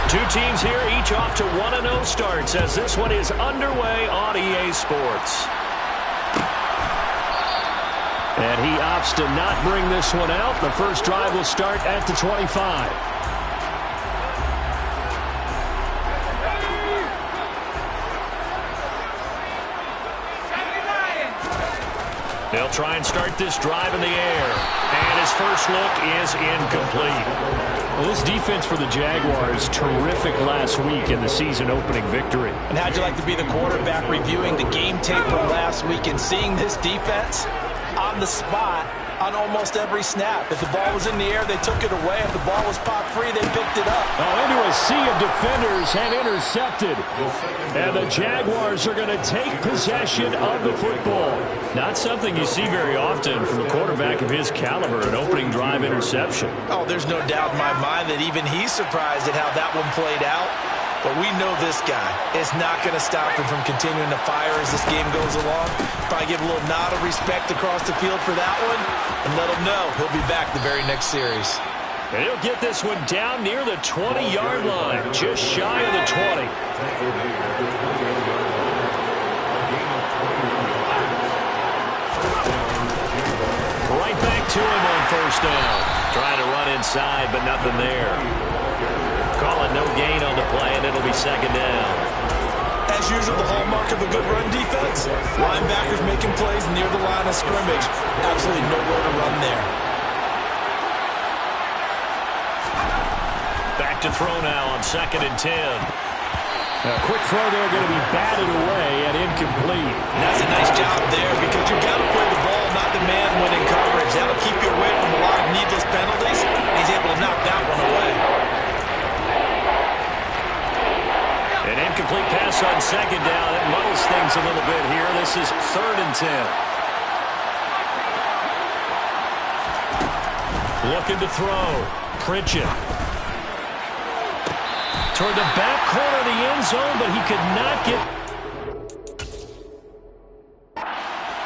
Two teams here, each off to 1-0 starts as this one is underway on EA Sports. And he opts to not bring this one out. The first drive will start at the 25. They'll try and start this drive in the air. And his first look is incomplete. Well, this defense for the Jaguars, terrific last week in the season-opening victory. And how'd you like to be the quarterback reviewing the game tape from last week and seeing this defense on the spot on almost every snap? If the ball was in the air, they took it away. If the ball was popped free, they picked it up. Oh, into a sea of defenders and intercepted. And the Jaguars are going to take possession of the football. Not something you see very often from a quarterback of his caliber, an opening drive interception. Oh, there's no doubt in my mind that even he's surprised at how that one played out. But we know this guy is not going to stop him from continuing to fire as this game goes along. Probably give a little nod of respect across the field for that one and let him know he'll be back the very next series. And he'll get this one down near the 20-yard line, just shy of the 20. Right back to him on first down. Trying to run inside, but nothing there. Calling no gain on the play, and it'll be second down. As usual, the hallmark of a good run defense, linebackers making plays near the line of scrimmage. Absolutely nowhere to run there. Back to throw now on 2nd and 10. A quick throw there going to be batted away and incomplete. And that's a nice job there because you've got to play the ball, not the man when in coverage. That'll keep you away from a lot of needless penalties. And he's able to knock that one away. An incomplete pass on 2nd down. It muddles things a little bit here. This is 3rd and 10. Looking to throw. Pritchett. Toward the back corner of the end zone, but he could not get.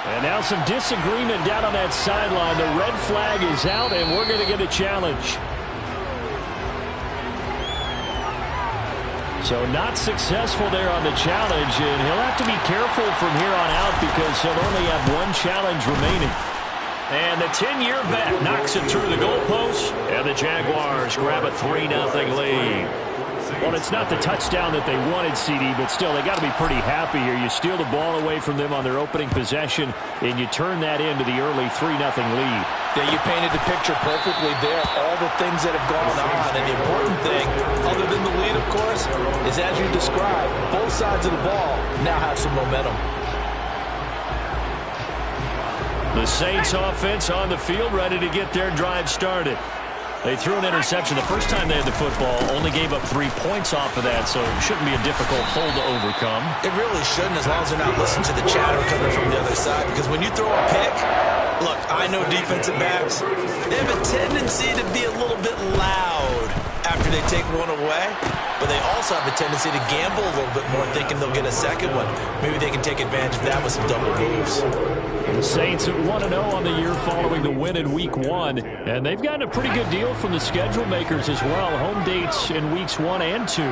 And now some disagreement down on that sideline. The red flag is out, and we're going to get a challenge. So not successful there on the challenge, and he'll have to be careful from here on out because he'll only have one challenge remaining. And the 10-year vet knocks it through the goalpost, and the Jaguars grab a 3-0 lead. Well, it's not the touchdown that they wanted, CD, but still, they got to be pretty happy here. You steal the ball away from them on their opening possession, and you turn that into the early 3-0 lead. Yeah, you painted the picture perfectly there. All the things that have gone on, and the important thing, other than the lead, of course, is as you described, both sides of the ball now have some momentum. The Saints offense on the field, ready to get their drive started. They threw an interception the first time they had the football, only gave up 3 points off of that, so it shouldn't be a difficult hole to overcome. It really shouldn't, as long as they're not listening to the chatter coming from the other side, because when you throw a pick, look, I know defensive backs, they have a tendency to be a little bit loud after they take one away, but they also have a tendency to gamble a little bit more, thinking they'll get a second one. Maybe they can take advantage of that with some double moves. The Saints at 1-0 on the year following the win in Week 1, and they've gotten a pretty good deal from the schedule makers as well. Home dates in Weeks 1 and 2.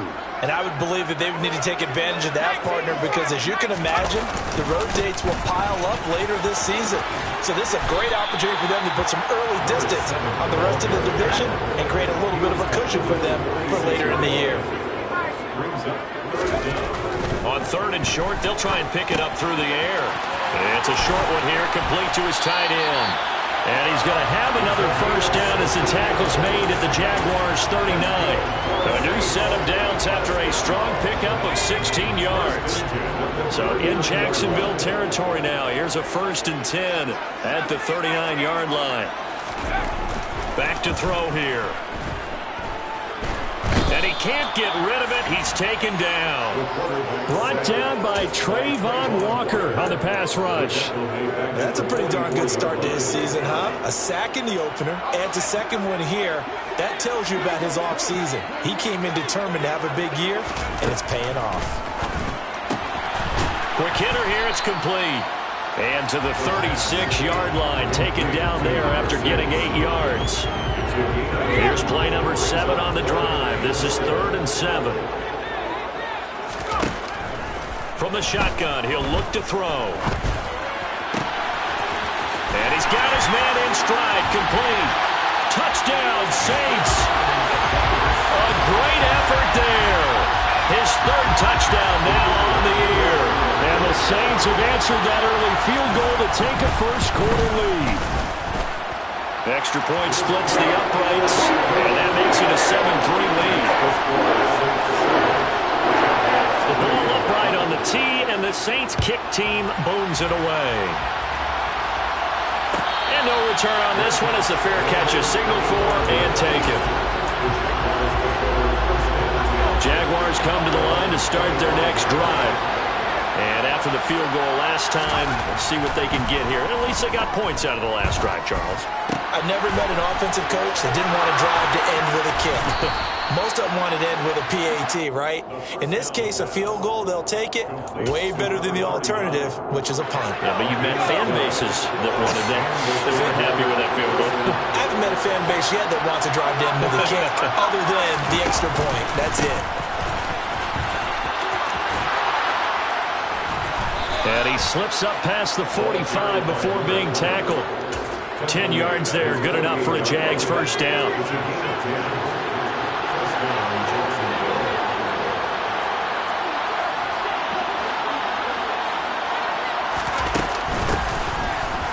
And I would believe that they would need to take advantage of that, partner, because as you can imagine, the road dates will pile up later this season. So this is a great opportunity for them to put some early distance on the rest of the division and create a little bit of a cushion for them for later in the year. On 3rd and short, they'll try and pick it up through the air. It's a short one here, complete to his tight end. And he's going to have another first down as the tackle's made at the Jaguars' 39. A new set of downs after a strong pickup of 16 yards. So in Jacksonville territory now, here's a 1st and 10 at the 39-yard line. Back to throw here. And he can't get rid of it. He's taken down. Brought down by Trayvon Walker on the pass rush. That's a pretty darn good start to his season, huh? A sack in the opener, adds a second one here. That tells you about his offseason. He came in determined to have a big year, and it's paying off. Quick hitter here. It's complete. And to the 36-yard line, taken down there after getting 8 yards. Here's play number 7 on the drive. This is 3rd and 7. From the shotgun, he'll look to throw. And he's got his man in stride, complete. Touchdown, Saints. A great effort there. His 3rd touchdown now on the year. And the Saints have answered that early field goal to take a first-quarter lead. Extra point splits the uprights, and that makes it a 7-3 lead. The ball upright on the tee, and the Saints kick team booms it away. And no return on this one as the fair catch is signaled for and taken. Jaguars come to the line to start their next drive. And after the field goal last time, let's see what they can get here. At least they got points out of the last drive, Charles. I've never met an offensive coach that didn't want to drive to end with a kick. Most of them wanted to end with a PAT, right? In this case, a field goal, they'll take it. Way better than the alternative, which is a punt. Yeah, but you've met fan bases that wanted that. They weren't happy with that field goal. I haven't met a fan base yet that wants to drive to end with a kick, other than the extra point. That's it. And he slips up past the 45 before being tackled. 10 yards there, good enough for a Jags first down.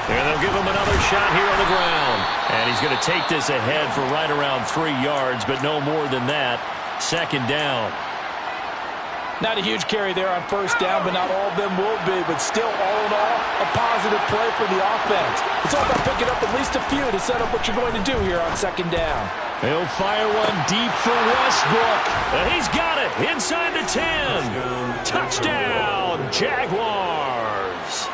And they'll give him another shot here on the ground. And he's going to take this ahead for right around 3 yards, but no more than that. 2nd down. Not a huge carry there on first down, but not all of them will be. But still, all in all, a positive play for the offense. It's all about picking up at least a few to set up what you're going to do here on 2nd down. He'll fire one deep for Westbrook. And he's got it inside the 10. Touchdown, Jaguars.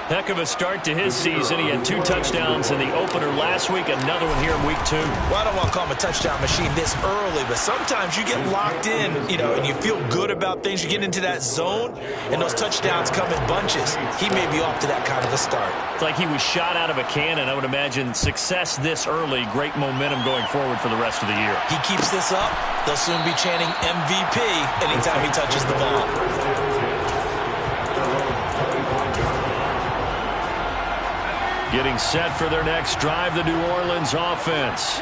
Heck of a start to his season. He had 2 touchdowns in the opener last week, another one here in week 2. Well, I don't want to call him a touchdown machine this early, but sometimes you get locked in, and you feel good about things. You get into that zone, and those touchdowns come in bunches. He may be off to that kind of a start. It's like he was shot out of a cannon. I would imagine success this early, great momentum going forward for the rest of the year. He keeps this up, they'll soon be chanting MVP anytime he touches the ball. Getting set for their next drive, the New Orleans offense.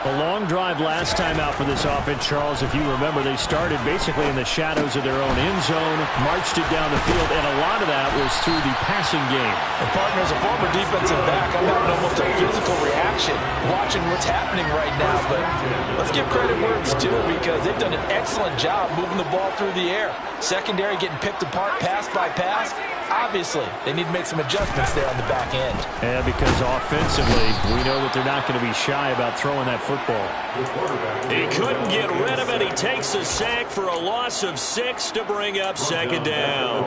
A long drive last time out for this offense, Charles. If you remember, they started basically in the shadows of their own end zone, marched it down the field, and a lot of that was through the passing game. And partner, as a former defensive back, I'm having almost a physical reaction watching what's happening right now. But let's give credit where it's due, because they've done an excellent job moving the ball through the air. Secondary getting picked apart pass by pass. Obviously, they need to make some adjustments there on the back end. Yeah, because offensively, we know that they're not going to be shy about throwing that football. He couldn't get rid of it. He takes a sack for a loss of 6 to bring up 2nd down.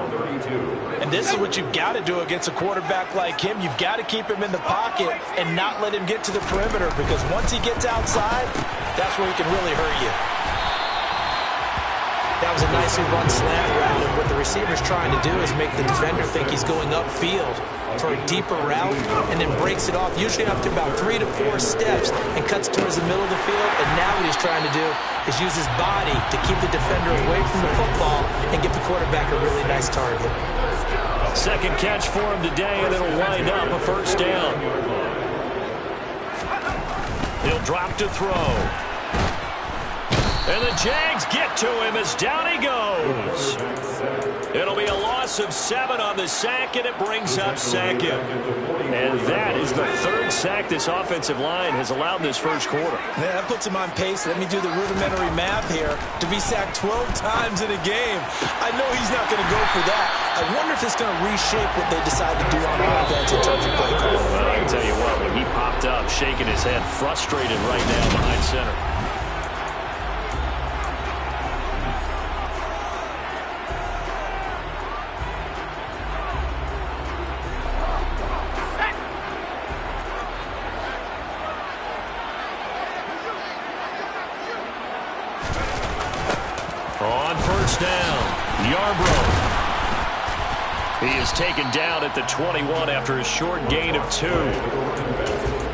And this is what you've got to do against a quarterback like him. You've got to keep him in the pocket and not let him get to the perimeter, because once he gets outside, that's where he can really hurt you. That was a nicely run slant route, and what the receiver's trying to do is make the defender think he's going upfield for a deeper route, and then breaks it off, usually up to about 3 to 4 steps, and cuts towards the middle of the field. And now what he's trying to do is use his body to keep the defender away from the football and give the quarterback a really nice target. 2nd catch for him today, and it'll wind up a first down. He'll drop to throw. And the Jags get to him as down he goes. It'll be a loss of 7 on the sack, and it brings up 2nd. And that is the 3rd sack this offensive line has allowed this first quarter. Man, that puts him on pace. Let me do the rudimentary math here. To be sacked 12 times in a game, I know he's not going to go for that. I wonder if it's going to reshape what they decide to do on offense in terms of play calling. Well, I can tell you what, when he popped up, shaking his head, frustrated right now behind center. On first down, Yarbrough. He is taken down at the 21 after a short gain of 2.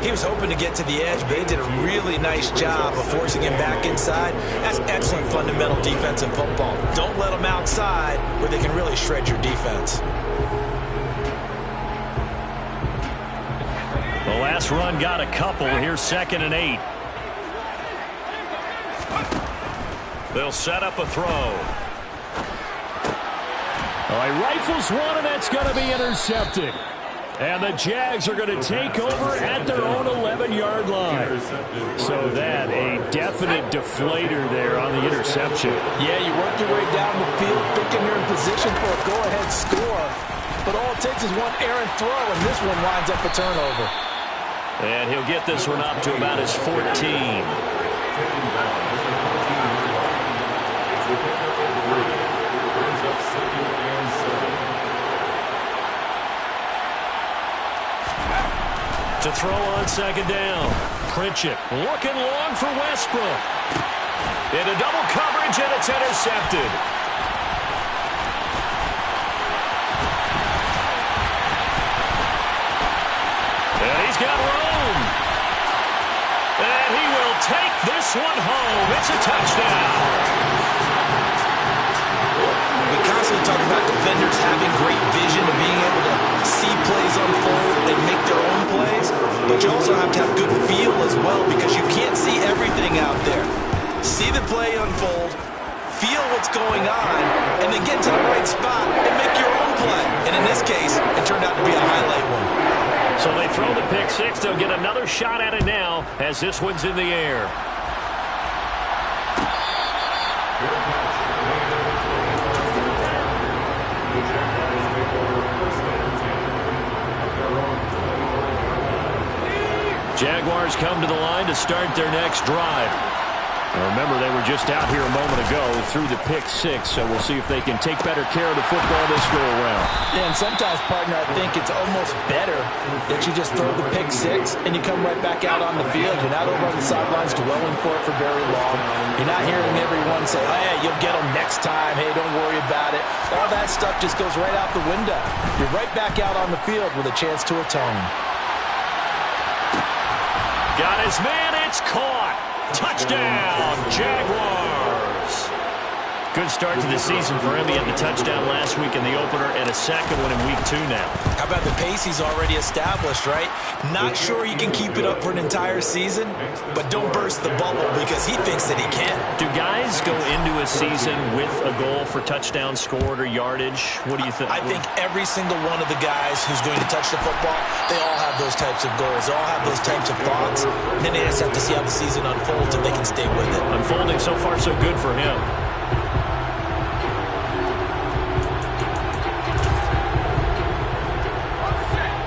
He was hoping to get to the edge, but they did a really nice job of forcing him back inside. That's excellent fundamental defense in football. Don't let them outside where they can really shred your defense. The last run got a couple. Here's 2nd and 8. They'll set up a throw. All right, rifles one, and that's going to be intercepted. And the Jags are going to take over at their own 11-yard line. So that, a definite deflator there on the interception. Yeah, you work your way down the field thinking you're in position for a go-ahead score. But all it takes is one errant throw, and this one winds up a turnover. And he'll get this one up to about his 14. To throw on 2nd down. Pritchett looking long for Westbrook. Into double coverage, and it's intercepted. And he's got room. And he will take this one home. It's a touchdown. We constantly talk about defenders having great vision and being able to see plays unfold and make their own plays, but you also have to have good feel as well because you can't see everything out there. See the play unfold, feel what's going on, and then get to the right spot and make your own play. And in this case, it turned out to be a highlight one. So they throw the pick six. They'll get another shot at it now as this one's in the air. Jaguars come to the line to start their next drive. Now remember, they were just out here a moment ago through the pick six, so we'll see if they can take better care of the football this go-around. Yeah, and sometimes, partner, I think it's almost better that you just throw the pick six and you come right back out on the field. You're not over on the sidelines dwelling for it for very long. You're not hearing everyone say, oh, hey, you'll get them next time. Hey, don't worry about it. All that stuff just goes right out the window. You're right back out on the field with a chance to atone. Got his man, it's caught. Touchdown, Jaguars. Good start to the season for him. He had the touchdown last week in the opener and a second one in week 2 now. How about the pace he's already established, right? Not sure he can keep it up for an entire season, but don't burst the bubble because he thinks that he can. Do guys go into a season with a goal for touchdown scored or yardage? What do you think? I think every single one of the guys who's going to touch the football, they all have those types of goals. They all have those types of thoughts. And then they just have to see how the season unfolds if they can stay with it. Unfolding so far so good for him.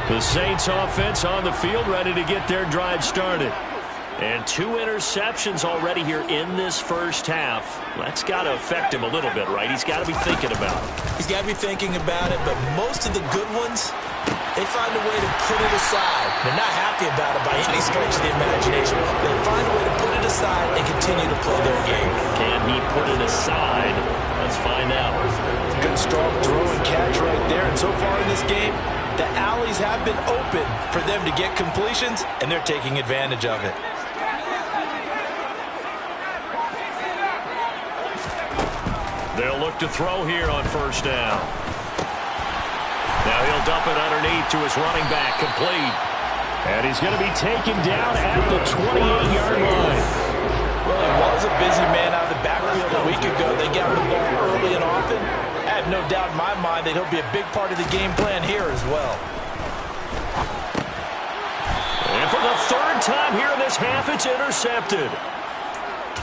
The Saints offense on the field ready to get their drive started. And 2 interceptions already here in this first half. That's got to affect him a little bit, right? He's got to be thinking about it. He's got to be thinking about it, but most of the good ones, they find a way to put it aside. They're not happy about it by any stretch of the imagination. They find a way to put it aside and continue to play their game. Can he put it aside? Let's find out. Good strong throw and catch right there. And so far in this game, the alleys have been open for them to get completions, and they're taking advantage of it. They'll look to throw here on first down. Now he'll dump it underneath to his running back, complete. And he's going to be taken down at the 28-yard line. Well, he was a busy man out of the backfield a week ago. They got the ball early and often. I have no doubt in my mind that he'll be a big part of the game plan here as well. And for the 3rd time here in this half, it's intercepted.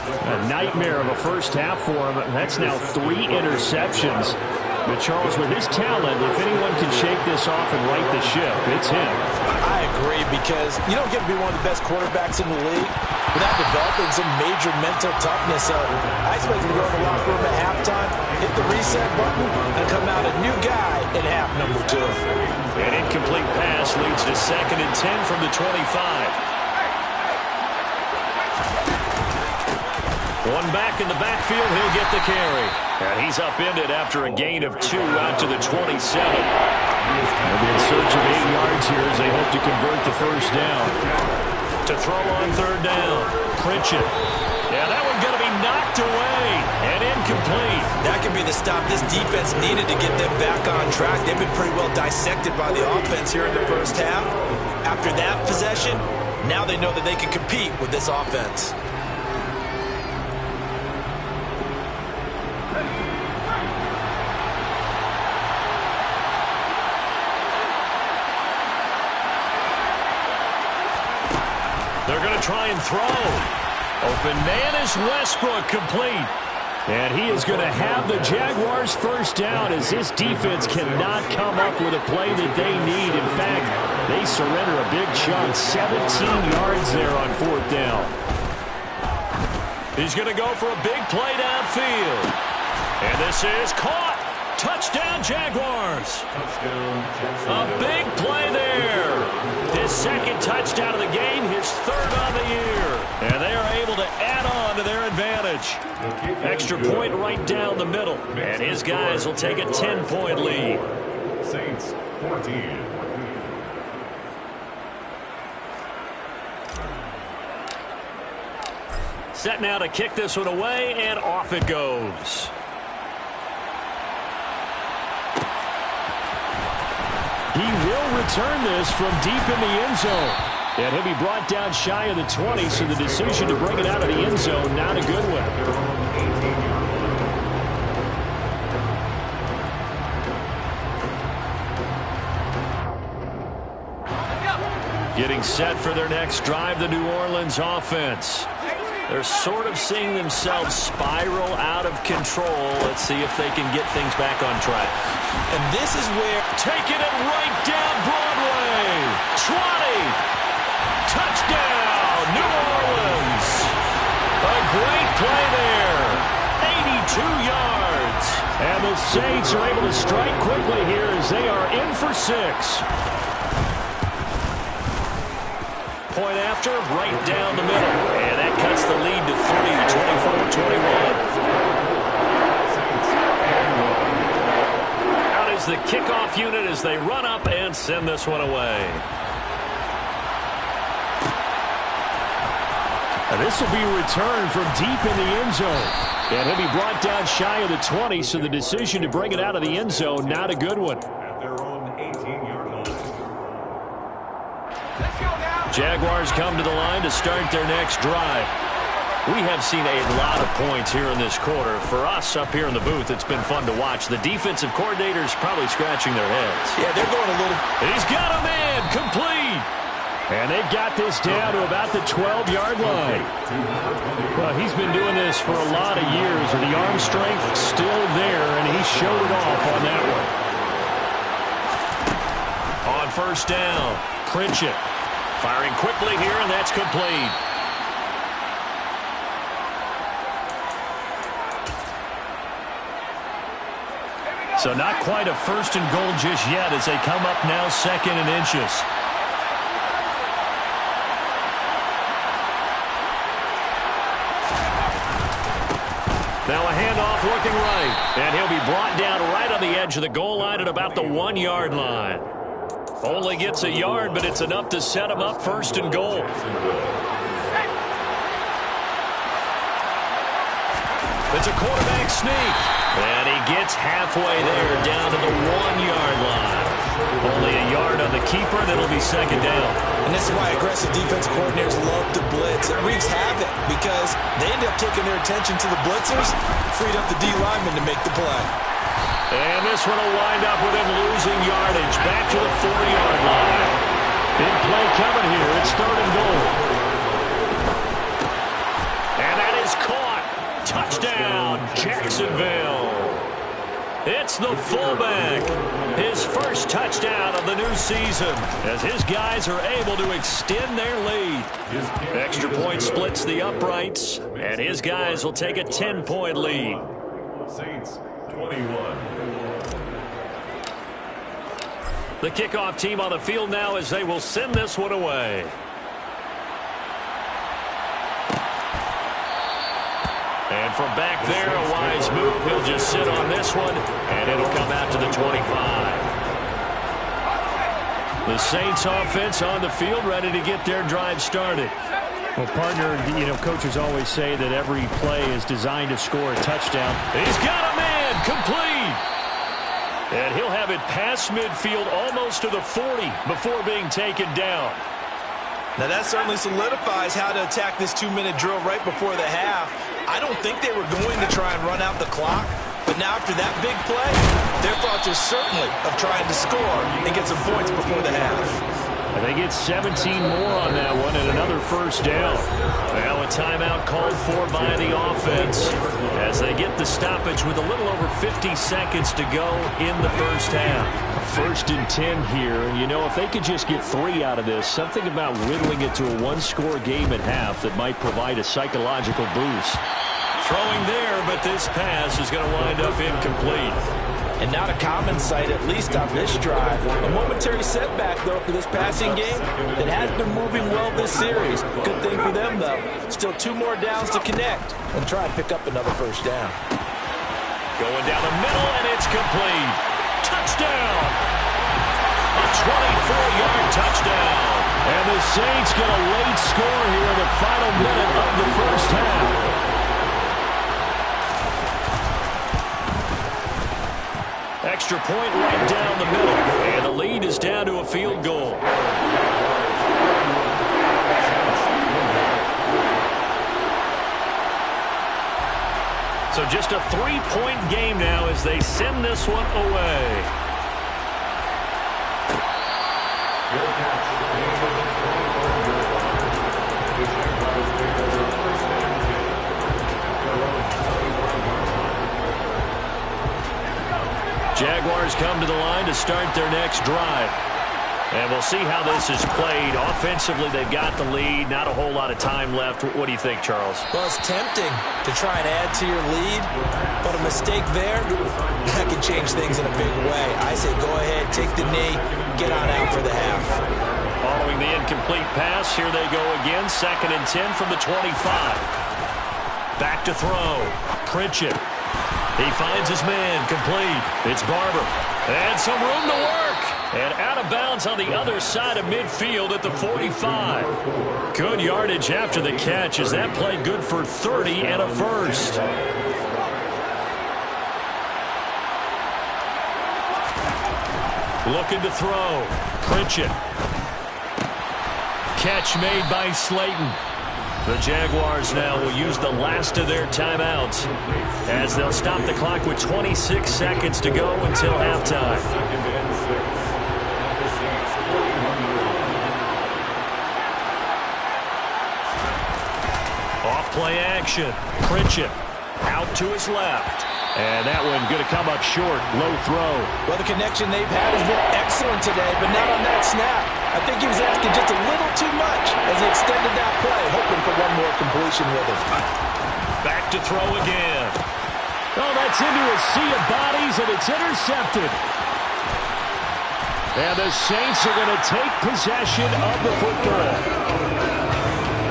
A nightmare of a first half for him. That's now 3 interceptions. But Charles, with his talent, if anyone can shake this off and right the ship, it's him. I agree, because you don't get to be one of the best quarterbacks in the league without developing some major mental toughness. So I expect him to go in the locker room at halftime, hit the reset button, and come out a new guy in half number 2. An incomplete pass leads to 2nd and 10 from the 25. One back in the backfield, he'll get the carry. And he's upended after a gain of 2 out to the 27. They'll be in search of 8 yards here as they hope to convert the first down. to throw on third down. Pritchett. Yeah, that one's going to be knocked away and incomplete. That could be the stop this defense needed to get them back on track. They've been pretty well dissected by the offense here in the first half. After that possession, now they know that they can compete with this offense. They're going to try and throw. Open man is Westbrook, complete. And he is going to have the Jaguars first down as this defense cannot come up with a play that they need. In fact, they surrender a big chunk, 17 yards there on fourth down. He's going to go for a big play downfield. And this is caught. Touchdown, Jaguars. A big play there. His second touchdown of the game, his third on the year. And they are able to add on to their advantage. Extra point right down the middle. And his guys will take a 10-point lead. Saints 14. Set now to kick this one away, and off it goes. He will return this from deep in the end zone. And he'll be brought down shy of the 20, so the decision to bring it out of the end zone, not a good one. Getting set for their next drive, the New Orleans offense. They're sort of seeing themselves spiral out of control. Let's see if they can get things back on track. And this is where... Taking it right down Broadway. 20. Touchdown, New Orleans. A great play there. 82 yards. And the Saints are able to strike quickly here as they are in for 6. Point after, right down the middle. And that cuts the lead to 3, 24-21. Out is the kickoff unit as they run up and send this one away. And this will be returned from deep in the end zone. And he'll be brought down shy of the 20, so the decision to bring it out of the end zone, not a good one. At their own 18-yard line. Jaguars come to the line to start their next drive. We have seen a lot of points here in this quarter. For us up here in the booth, it's been fun to watch. The defensive coordinators probably scratching their heads. Yeah, they're going a little... He's got a man, complete. And they've got this down to about the 12-yard line. Well, he's been doing this for a lot of years, and the arm strength still there, and he showed it off on that one. On first down, Pritchett. Firing quickly here, and that's complete. So not quite a first and goal just yet as they come up now second and inches. Now a handoff looking right, and he'll be brought down right on the edge of the goal line at about the 1-yard line. Only gets a yard, but it's enough to set him up first and goal. It's a quarterback sneak, and he gets halfway there down to the 1-yard line. Only a yard on the keeper, and it'll be second down. And this is why aggressive defensive coordinators love to blitz. It wreaks havoc because they end up taking their attention to the blitzers, freed up the D lineman to make the play. And this one will wind up with him losing yardage back to the 4-yard line. Big play coming here. It's third and goal. And that is caught. Touchdown, Jacksonville. It's the fullback. His first touchdown of the new season as his guys are able to extend their lead. Extra point splits the uprights, and his guys will take a 10-point lead. Saints 21. The kickoff team on the field now as they will send this one away. And from back there, a wise move. He'll just sit on this one, and it'll come out to the 25. The Saints offense on the field, ready to get their drive started. Well, partner, coaches always say that every play is designed to score a touchdown. He's got a man, complete. And he'll have it past midfield almost to the 40 before being taken down. Now that certainly solidifies how to attack this 2-minute drill right before the half. I don't think they were going to try and run out the clock. But now after that big play, their thoughts are certainly of trying to score and get some points before the half. And they get 17 more on that one and another first down. Now a timeout called for by the offense as they get the stoppage with a little over 50 seconds to go in the first half. 1st and 10 here. If they could just get 3 out of this, something about whittling it to a one-score game at half that might provide a psychological boost. Throwing there, but this pass is going to wind up incomplete. And not a common sight, at least on this drive. A momentary setback, though, for this passing game that has been moving well this series. Good thing for them, though. Still 2 more downs to connect and try and pick up another first down. Going down the middle, and it's complete. Touchdown! A 24-yard touchdown. And the Saints get a late score here in the final minute of the first half. Extra point right down the middle, and the lead is down to a field goal. So just a 3-point game now as they send this one away. Jaguars come to the line to start their next drive. And we'll see how this is played. Offensively, they've got the lead. Not a whole lot of time left. What do you think, Charles? Well, it's tempting to try and add to your lead, but a mistake there, that can change things in a big way. I say go ahead, take the knee, get on out for the half. Following the incomplete pass, here they go again. 2nd and 10 from the 25. Back to throw. Pritchett. He finds his man, complete. It's Barber. And some room to work. And out of bounds on the other side of midfield at the 45. Good yardage after the catch as that played good for 30 and a first. Looking to throw. Pritchett. Catch made by Slayton. The Jaguars now will use the last of their timeouts as they'll stop the clock with 26 seconds to go until halftime. Off play action. Pritchett out to his left. And that one going to come up short. Low throw. Well, the connection they've had has been excellent today, but not on that snap. I think he was asking just a little too much as he extended that play, hoping for one more completion with it. Back to throw again. Oh, that's into a sea of bodies, and it's intercepted. And the Saints are going to take possession of the football.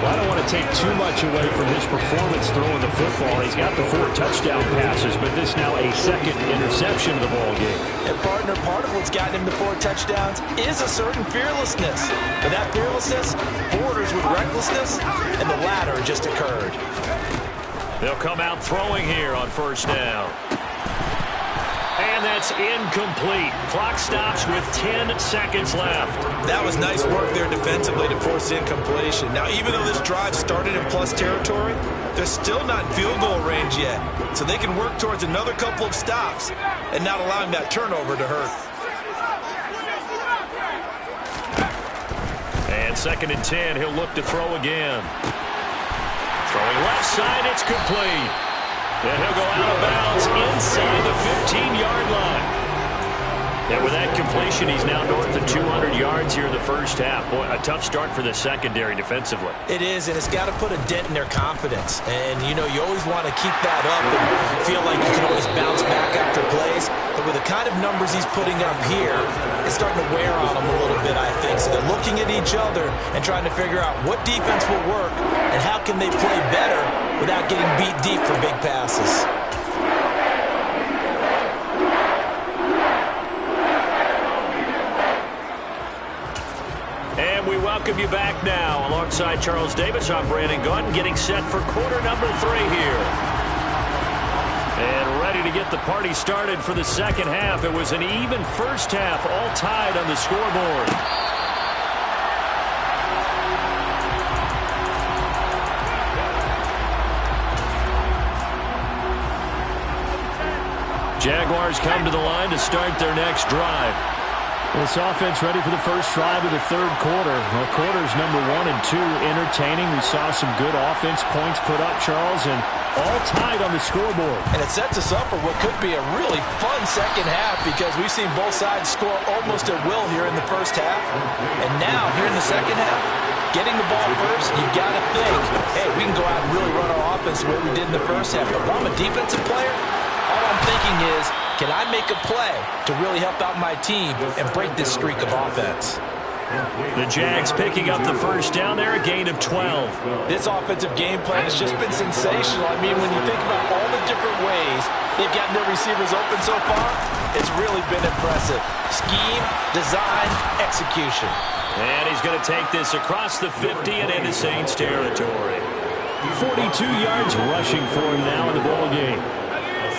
Well, I don't want to take too much away from his performance throwing the football. He's got the 4 touchdown passes, but this now a 2nd interception of the ball game. And partner, part of what's gotten him the 4 touchdowns is a certain fearlessness. But that fearlessness borders with recklessness, and the latter just occurred. They'll come out throwing here on first down. And that's incomplete. Clock stops with 10 seconds left. That was nice work there defensively to force incompletion. Now, even though this drive started in plus territory, they're still not in field goal range yet. So they can work towards another couple of stops and not allowing that turnover to hurt. And 2nd and 10, he'll look to throw again. Throwing left side, it's complete. And he'll go out of bounds inside the 15-yard line. And with that completion, he's now north of 200 yards here in the first half. Boy, a tough start for the secondary defensively. It is, and it's got to put a dent in their confidence. And, you know, you always want to keep that up and feel like you can always bounce back after plays. But with the kind of numbers he's putting up here, it's starting to wear on them a little bit, I think. So they're looking at each other and trying to figure out what defense will work and how can they play better without getting beat deep for big passes. welcome you back now. Alongside Charles Davis, I'm Brandon Gunn, getting set for quarter number 3 here. And ready to get the party started for the second half. It was an even first half, all tied on the scoreboard. Jaguars come to the line to start their next drive. This offense ready for the first drive of the third quarter. Well, quarters number 1 and 2 entertaining. We saw some good offense points put up, Charles, and all tied on the scoreboard. And it sets us up for what could be a really fun second half because we've seen both sides score almost at will here in the first half. And now, here in the second half, getting the ball first, you got to think, hey, we can go out and really run our offense the way we did in the first half. But if I'm a defensive player, all I'm thinking is, can I make a play to really help out my team and break this streak of offense? The Jags picking up the first down there, a gain of 12. This offensive game plan has just been sensational. I mean, when you think about all the different ways they've gotten their receivers open so far, it's really been impressive. Scheme, design, execution. And he's going to take this across the 50 and into Saints territory. 42 yards rushing for him now in the ball game.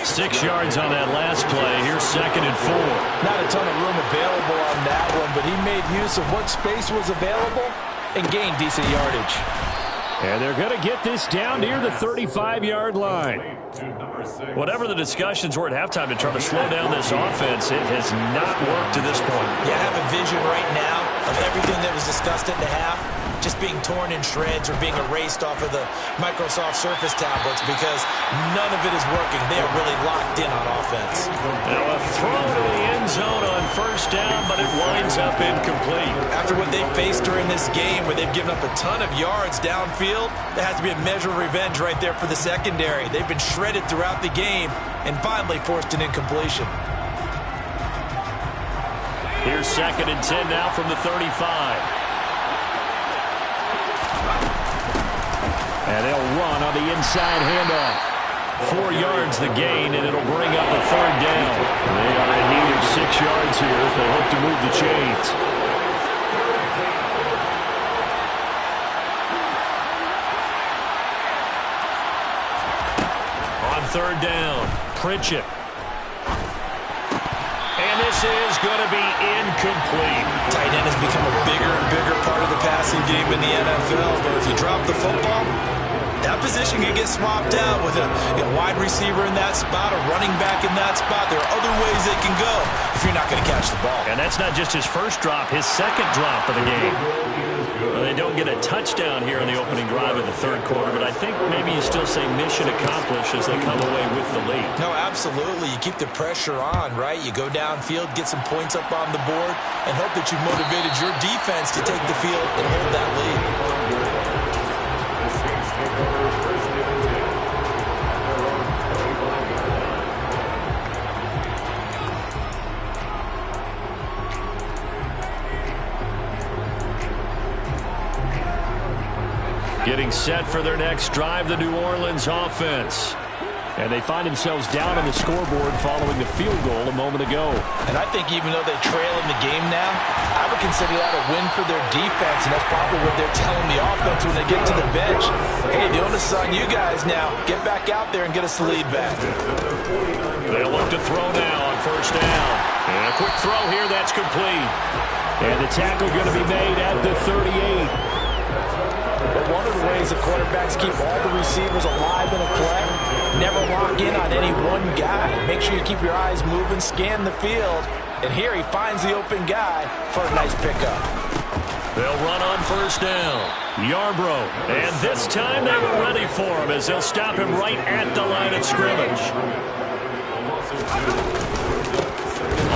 6 yards on that last play. Here's 2nd and 4. Not a ton of room available on that one, but he made use of what space was available and gained decent yardage. And they're going to get this down near the 35-yard line. Whatever the discussions were at halftime to try to slow down this offense, it has not worked to this point. Yeah, I have a vision right now of everything that was discussed at the half just being torn in shreds or being erased off of the Microsoft Surface tablets because none of it is working. They are really locked in on offense. Now a throw to the end zone on first down, but it winds up incomplete. After what they faced during this game where they've given up a ton of yards downfield, there has to be a measure of revenge right there for the secondary. They've been shredded throughout the game and finally forced an incompletion. Here's 2nd and 10 now from the 35. And they'll run on the inside handoff. 4 yards the gain, and it'll bring up a 3rd down. They are in need of 6 yards here if they hope to move the chains. On 3rd down, Pritchett. And this is going to be incomplete. Tight end has become a bigger and bigger part of the passing game in the NFL, but if you drop the football, that position can get swapped out with a wide receiver in that spot, a running back in that spot. There are other ways they can go if you're not going to catch the ball. And that's not just his first drop, his second drop of the game. Well, they don't get a touchdown here in the opening drive of the third quarter, but I think maybe you still say mission accomplished as they come away with the lead. No, absolutely. You keep the pressure on, right? You go downfield, get some points up on the board, and hope that you've motivated your defense to take the field and hold that lead. Getting set for their next drive, the New Orleans offense. And they find themselves down on the scoreboard following the field goal a moment ago. And I think even though they trail in the game now, I would consider that a win for their defense, and that's probably what they're telling the offense when they get to the bench. Hey, the onus is on you guys now. Get back out there and get us the lead back. They'll look to throw now on first down. And a quick throw here, that's complete. And the tackle going to be made at the 38. But one of the ways the quarterbacks keep all the receivers alive in a play, never lock in on any one guy. Make sure you keep your eyes moving, scan the field, and here he finds the open guy for a nice pickup. They'll run on first down. Yarbrough. And this time they were ready for him as they'll stop him right at the line of scrimmage.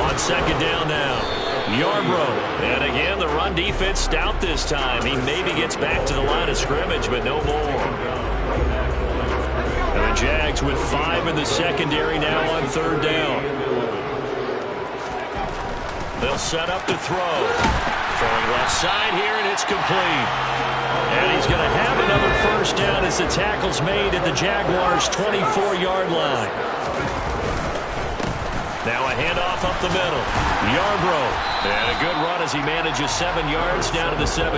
On second down now. Yarbrough. And again, the run defense stout this time. He maybe gets back to the line of scrimmage, but no more. And the Jags with 5 in the secondary now on third down. They'll set up to throw. Throwing left side here, and it's complete. And he's going to have another first down as the tackle's made at the Jaguars' 24-yard line. Now a handoff up the middle. Yarbrough. And a good run as he manages 7 yards down to the 17.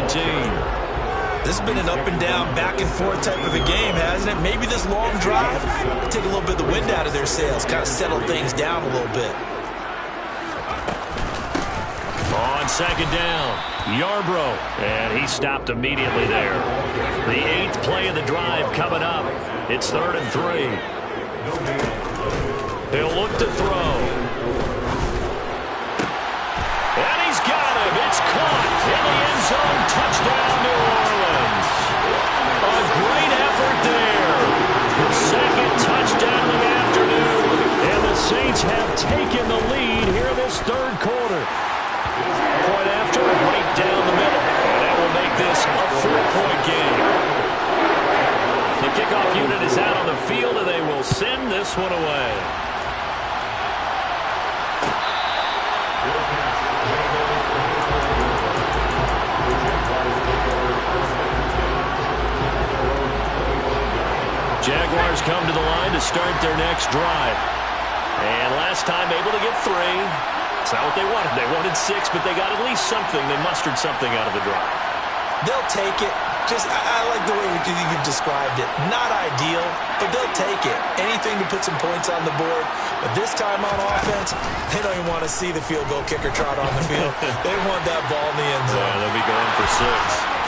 This has been an up-and-down, back-and-forth type of a game, hasn't it? Maybe this long drive will take a little bit of the wind out of their sails, kind of settle things down a little bit. On second down, Yarbrough. And he stopped immediately there. The 8th play of the drive coming up. It's 3rd and 3. He'll look to throw. And he's got him. It's caught in the end zone. Touchdown, New Orleans. A great effort there. His 2nd touchdown of the afternoon. And the Saints have taken the lead here in this 3rd quarter. Point after, right down the middle. And that will make this a 4-point game. The kickoff unit is out on the field, and they will send this one away. Jaguars come to the line to start their next drive. And last time able to get 3. It's not what they wanted. They wanted 6, but they got at least something. They mustered something out of the drive. They'll take it. I like the way you've described it. Not ideal, but they'll take it. Anything to put some points on the board. But this time on offense, they don't even want to see the field goal kicker trot on the field. They want that ball in the end zone. Yeah, they'll be going for 6.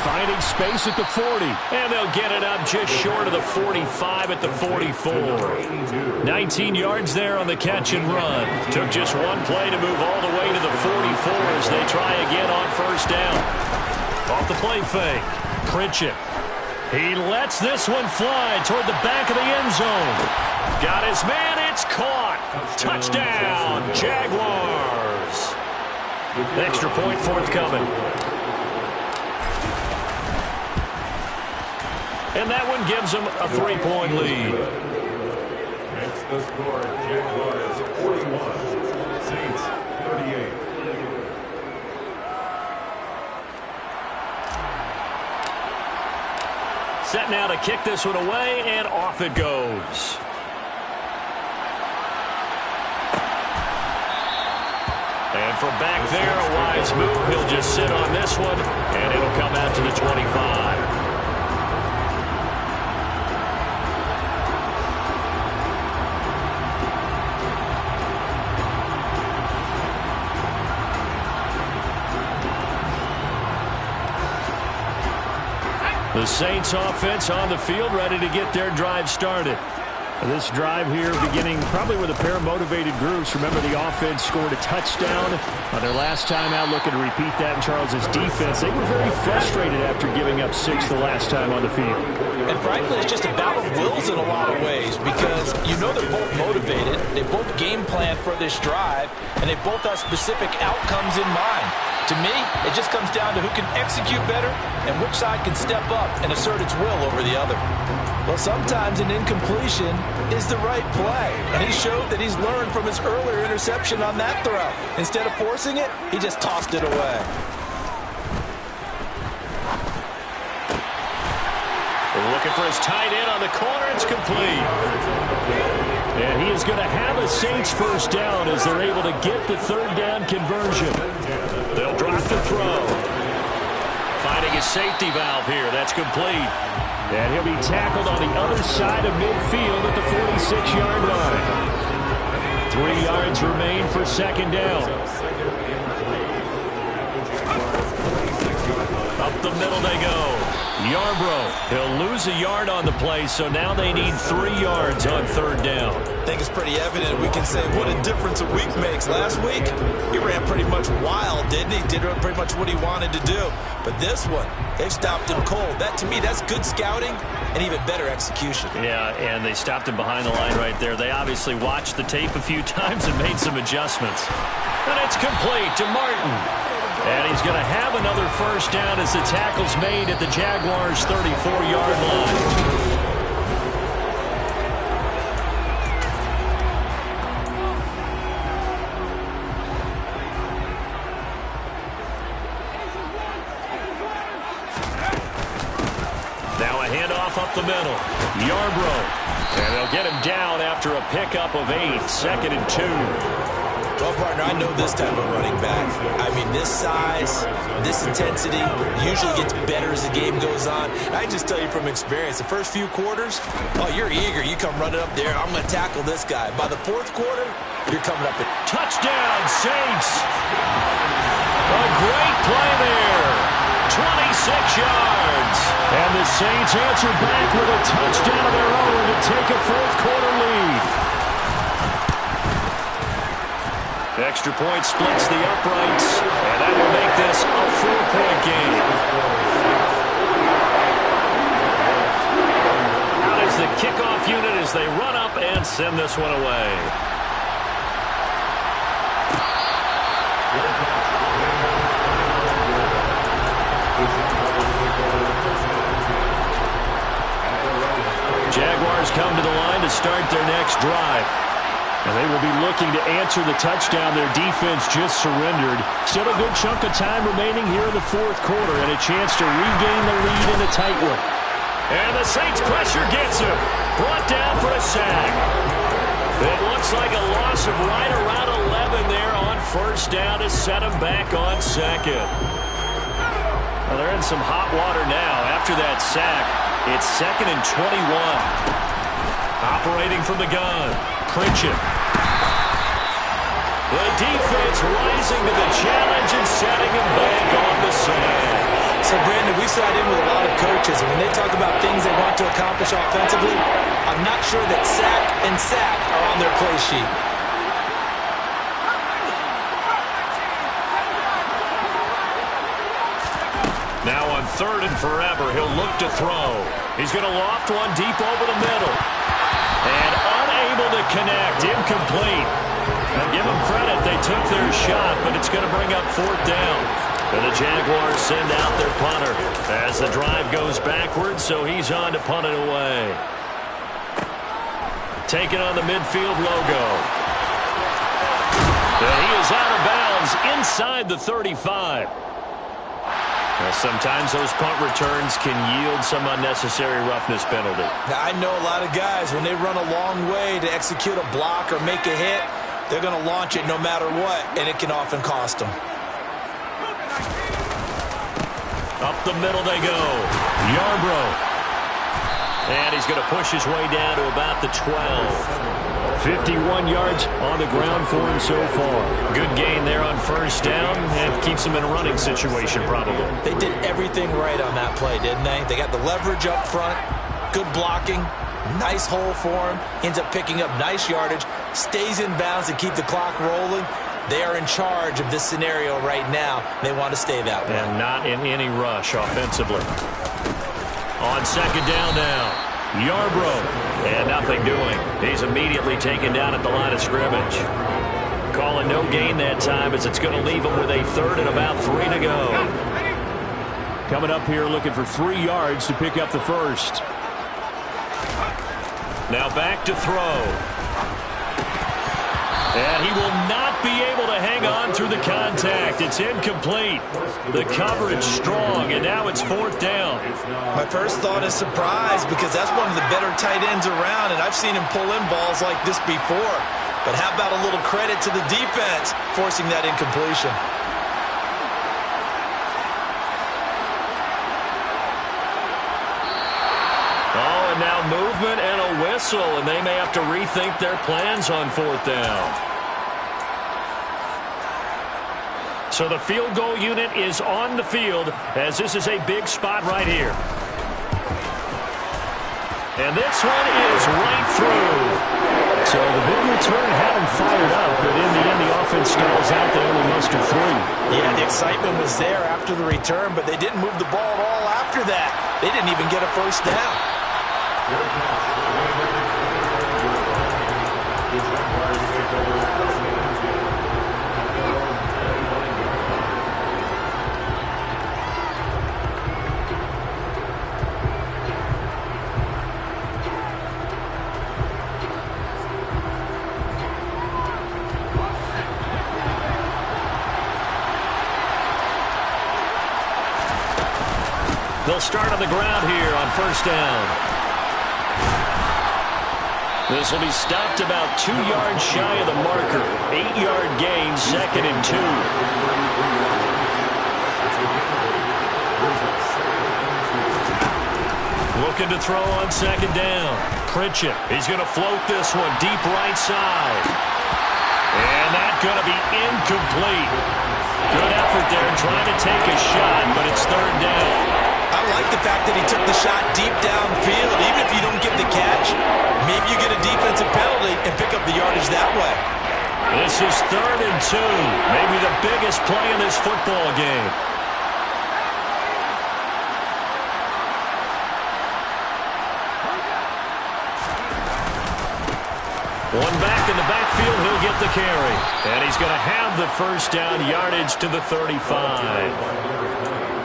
Finding space at the 40. And they'll get it up just short of the 45 at the 44. 19 yards there on the catch and run. Took just one play to move all the way to the 44 as they try again on first down. Off the play fake. Pritchett. He lets this one fly toward the back of the end zone. Got his man. It's caught. Touchdown, Jaguars. Extra point forthcoming. And that one gives them a 3-point lead. Next the score, Jaguars 41, Saints 38. Set now to kick this one away, and off it goes. And from back there, a wise move. He'll just sit on this one, and it'll come out to the 25. The Saints offense on the field, ready to get their drive started. This drive here beginning probably with a pair of motivated groups. Remember, the offense scored a touchdown on their last time out, looking to repeat that in Charles's defense. They were very frustrated after giving up 6 the last time on the field. And frankly, it's just a battle of wills in a lot of ways because you know they're both motivated. They both game plan for this drive, and they both have specific outcomes in mind. To me, it just comes down to who can execute better and which side can step up and assert its will over the other. Well, sometimes an incompletion is the right play, and he showed that he's learned from his earlier interception on that throw. Instead of forcing it, he just tossed it away. Looking for his tight end on the corner. It's complete. And he is going to have a Saints first down as they're able to get the 3rd down conversion. They'll drop the throw. Finding his safety valve here. That's complete. And he'll be tackled on the other side of midfield at the 46-yard line. 3 yards remain for 2nd down. Up the middle they go. Yarbrough, he'll lose a yard on the play, so now they need 3 yards on 3rd down. I think it's pretty evident. We can say what a difference a week makes. Last week, he ran pretty much wild, didn't he? Did pretty much what he wanted to do. But this one, they've stopped him cold. That, to me, that's good scouting and even better execution. Yeah, and they stopped him behind the line right there. They obviously watched the tape a few times and made some adjustments. And it's complete to Martin. And he's going to have another first down as the tackle's made at the Jaguars' 34-yard line. Now a handoff up the middle. Yarbrough And they'll get him down after a pickup of 8, 2nd and 2. Well, partner, I know this type of running back. I mean, this size, this intensity usually gets better as the game goes on. I just tell you from experience, the first few quarters, oh, you're eager. You come running up there. I'm going to tackle this guy. By the 4th quarter, you're coming up. Touchdown, Saints. A great play there. 26 yards. And the Saints answer back with a touchdown of their own to take a 4th quarter lead. Extra point splits the uprights, and that will make this a 4-point game. Out is the kickoff unit as they run up and send this one away. Jaguars come to the line to start their next drive. And they will be looking to answer the touchdown their defense just surrendered. Still a good chunk of time remaining here in the 4th quarter and a chance to regain the lead in a tight one. And the Saints pressure gets him. Brought down for a sack. It looks like a loss of right around 11 there on 1st down to set him back on 2nd. Well, they're in some hot water now. After that sack, it's 2nd and 21. Operating from the gun. Pritchett. The defense rising to the challenge and setting him back on the sand. So, Brandon, we sat in with a lot of coaches, and when they talk about things they want to accomplish offensively, I'm not sure that sack and sack are on their play sheet. Now on 3rd and forever, he'll look to throw. He's going to loft one deep over the middle. And unable to connect, incomplete. Now give them credit, they took their shot, but it's going to bring up 4th down. And the Jaguars send out their punter as the drive goes backwards, so he's on to punt it away. Taking on the midfield logo. And he is out of bounds inside the 35. Now, sometimes those punt returns can yield some unnecessary roughness penalty. Now, I know a lot of guys, when they run a long way to execute a block or make a hit, they're going to launch it no matter what, and it can often cost them. Up the middle they go. Yarbrough. And he's going to push his way down to about the 12. 51 yards on the ground for him so far. Good gain there on 1st down and keeps him in a running situation probably. They did everything right on that play, didn't they? They got the leverage up front, good blocking, nice hole for him, ends up picking up nice yardage, stays in bounds to keep the clock rolling. They are in charge of this scenario right now. They want to stay that way. And not in any rush offensively. On 2nd down now. Yarbrough. And nothing doing. He's immediately taken down at the line of scrimmage. Calling no gain that time as it's going to leave him with a 3rd and about 3 to go. Coming up here looking for 3 yards to pick up the 1st. Now back to throw. And he will not be able to hang on through the contact. It's incomplete. The coverage strong, and now it's 4th down. My first thought is surprise because that's one of the better tight ends around, and I've seen him pull in balls like this before. But how about a little credit to the defense forcing that incompletion? Oh, and now movement and a whistle, and they may have to rethink their plans on 4th down. So the field goal unit is on the field as this is a big spot right here. And this one is right through. So the big return had him fired up, but in the end the offense stalls out. They only mustered 3. Yeah, the excitement was there after the return, but they didn't move the ball at all after that. They didn't even get a 1st down. They'll start on the ground here on 1st down. This will be stopped about 2 yards shy of the marker. 8-yard gain, 2nd and 2. Looking to throw on 2nd down. Pritchett, he's going to float this one deep right side. And that's going to be incomplete. Good effort there trying to take a shot, but it's 3rd down. I like the fact that he took the shot deep downfield. Even if you don't get the catch, maybe you get a defensive penalty and pick up the yardage that way. This is 3rd and 2. Maybe the biggest play in this football game. One back in the backfield, he'll get the carry. And he's going to have the 1st down, yardage to the 35.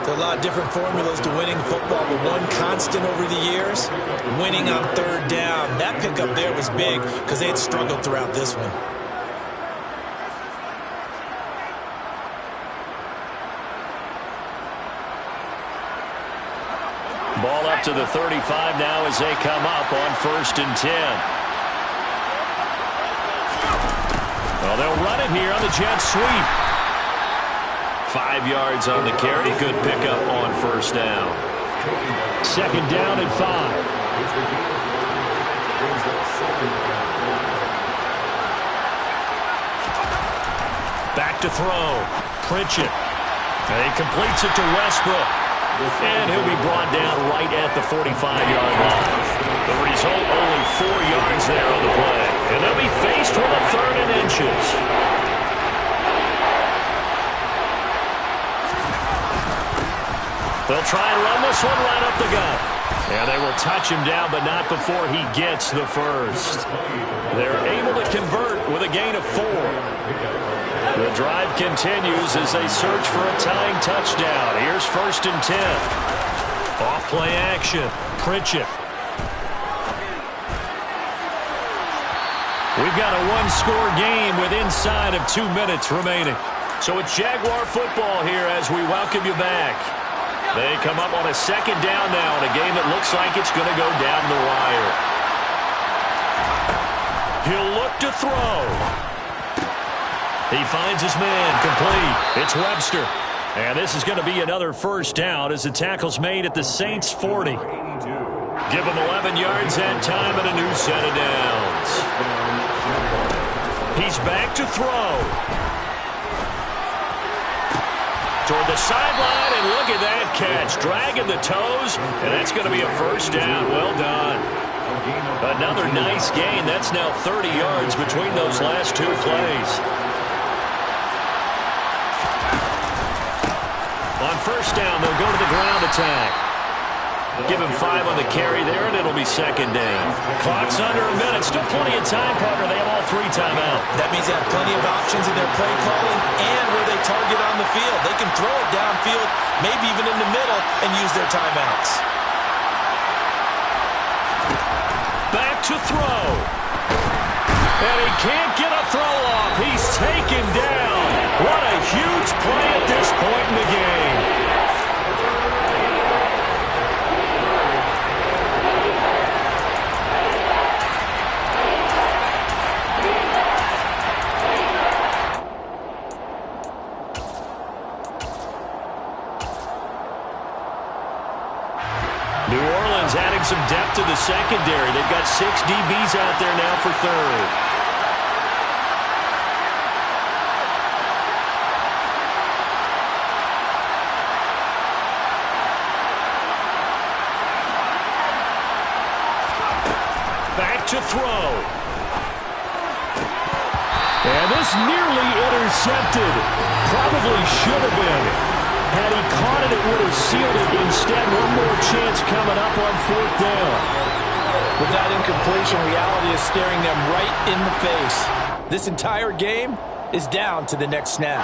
There are a lot of different formulas to winning football, but one constant over the years, winning on 3rd down. That pickup there was big because they had struggled throughout this one. Ball up to the 35 now as they come up on 1st and 10. Well, they'll run it here on the jet sweep. 5 yards on the carry. Good pickup on 1st down. 2nd down and 5. Back to throw. Pritchett. And he completes it to Westbrook. And he'll be brought down right at the 45-yard line. The result, only 4 yards there on the play. And they'll be faced with a 3rd and inches. They'll try and run this one right up the gut. And they will touch him down, but not before he gets the 1st. They're able to convert with a gain of 4. The drive continues as they search for a tying touchdown. Here's 1st and 10. Off play action. Pritchett. We've got a 1-score game with inside of 2 minutes remaining. So it's Jaguar football here as we welcome you back. They come up on a 2nd down now in a game that looks like it's going to go down the wire. He'll look to throw. He finds his man, complete. It's Webster. And this is going to be another 1st down as the tackle's made at the Saints' 40. Give him 11 yards that time and a new set of downs. He's back to throw. Toward the sideline, and look at that catch. Dragging the toes, and that's going to be a 1st down. Well done. Another nice gain. That's now 30 yards between those last 2 plays. On 1st down, they'll go to the ground attack. Give him 5 on the carry there, and it'll be 2nd down. Clock's under a minute. Still plenty of time, partner. They have all 3 timeouts. That means they have plenty of options in their play calling and where they target on the field. They can throw it downfield, maybe even in the middle, and use their timeouts. Back to throw. And he can't get a throw off. He's taken down. What a huge play at this point in the game. New Orleans adding some depth to the secondary. They've got 6 DBs out there now for 3rd. Back to throw. And this nearly intercepted. Probably should have been. Had he caught it, it would have sealed it. Instead, one more chance coming up on 4th down. With that incompletion, reality is staring them right in the face. This entire game is down to the next snap.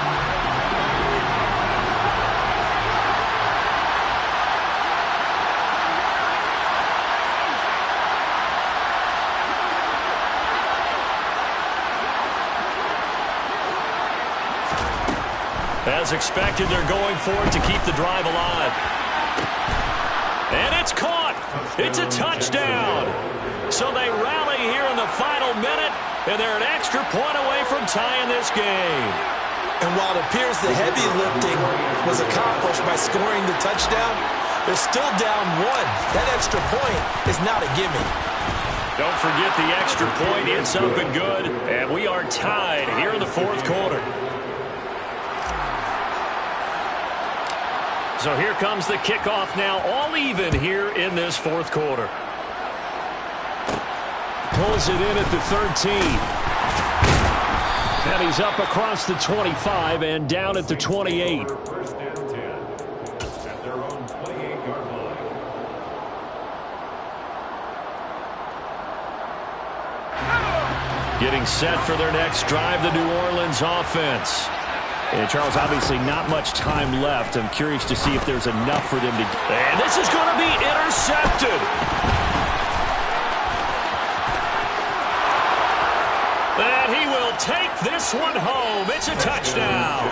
As expected, they're going for it to keep the drive alive. And it's caught. It's a touchdown. So they rally here in the final minute, and they're an extra point away from tying this game. And while it appears the heavy lifting was accomplished by scoring the touchdown, they're still down one. That extra point is not a gimme. Don't forget the extra point. It's up and good, and we are tied here in the fourth quarter. So here comes the kickoff now, all even here in this fourth quarter. Pulls it in at the 13. And he's up across the 25 and down at the 28. First and 10 at their own 28-yard line. Getting set for their next drive, the New Orleans offense. And Charles, obviously not much time left. I'm curious to see if there's enough for them to... And this is going to be intercepted. And he will take this one home. It's a touchdown.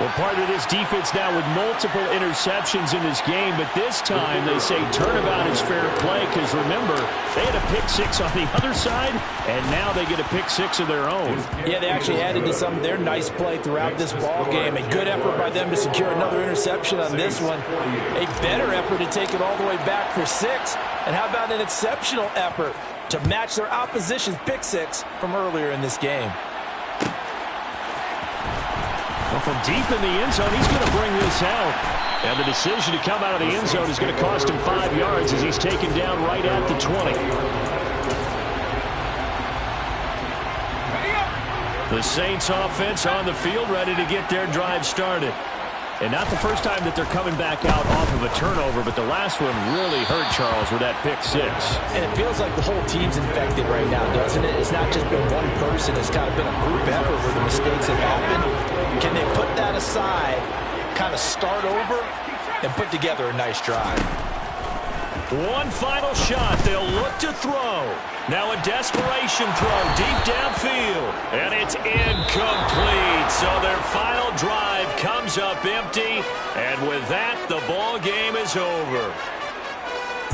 Well, part of this defense now with multiple interceptions in this game, but this time they say turnabout is fair play because, remember, they had a pick six on the other side, and now they get a pick six of their own. Yeah, they actually added to some of their nice play throughout this ball game. A good effort by them to secure another interception on this one. A better effort to take it all the way back for 6. And how about an exceptional effort to match their opposition's pick six from earlier in this game? Well, from deep in the end zone, he's going to bring this out. And the decision to come out of the end zone is going to cost him 5 yards as he's taken down right at the 20. The Saints offense on the field, ready to get their drive started. And not the first time that they're coming back out off of a turnover, but the last one really hurt Charles with that pick six. And it feels like the whole team's infected right now, doesn't it? It's not just been one person. It's kind of been a group effort where the mistakes have happened. Can they put that aside, kind of start over, and put together a nice drive? One final shot. They'll look to throw. Now a desperation throw deep downfield. And it's incomplete. So their final drive comes up empty. And with that, the ball game is over.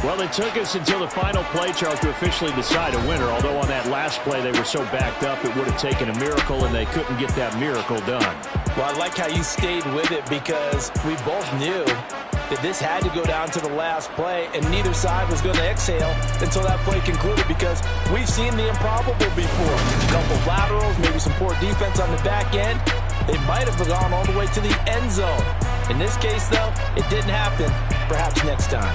Well, it took us until the final play, Charles, to officially decide a winner. Although on that last play they were so backed up, it would have taken a miracle, and they couldn't get that miracle done. Well, I like how you stayed with it because we both knew that this had to go down to the last play, and neither side was going to exhale until that play concluded because we've seen the improbable before. A couple laterals, maybe some poor defense on the back end. They might have gone all the way to the end zone. In this case, though, it didn't happen. Perhaps next time.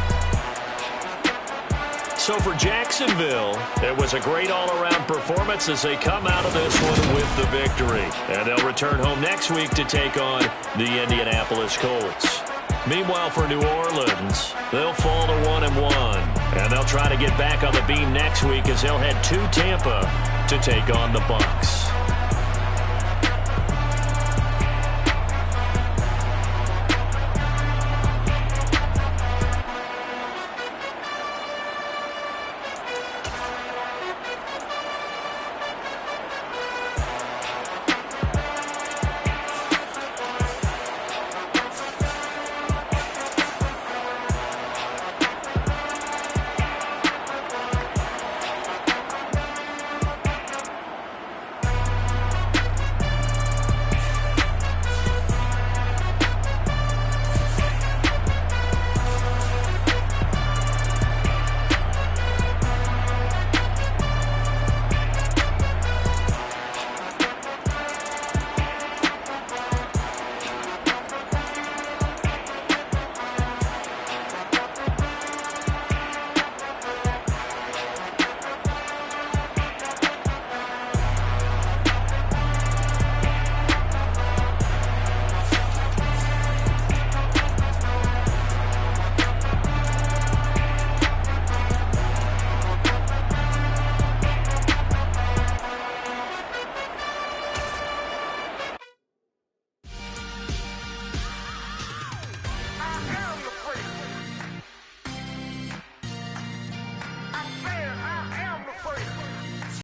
So for Jacksonville, it was a great all-around performance as they come out of this one with the victory. And they'll return home next week to take on the Indianapolis Colts. Meanwhile, for New Orleans, they'll fall to 1-1. And they'll try to get back on the beam next week as they'll head to Tampa to take on the Bucs.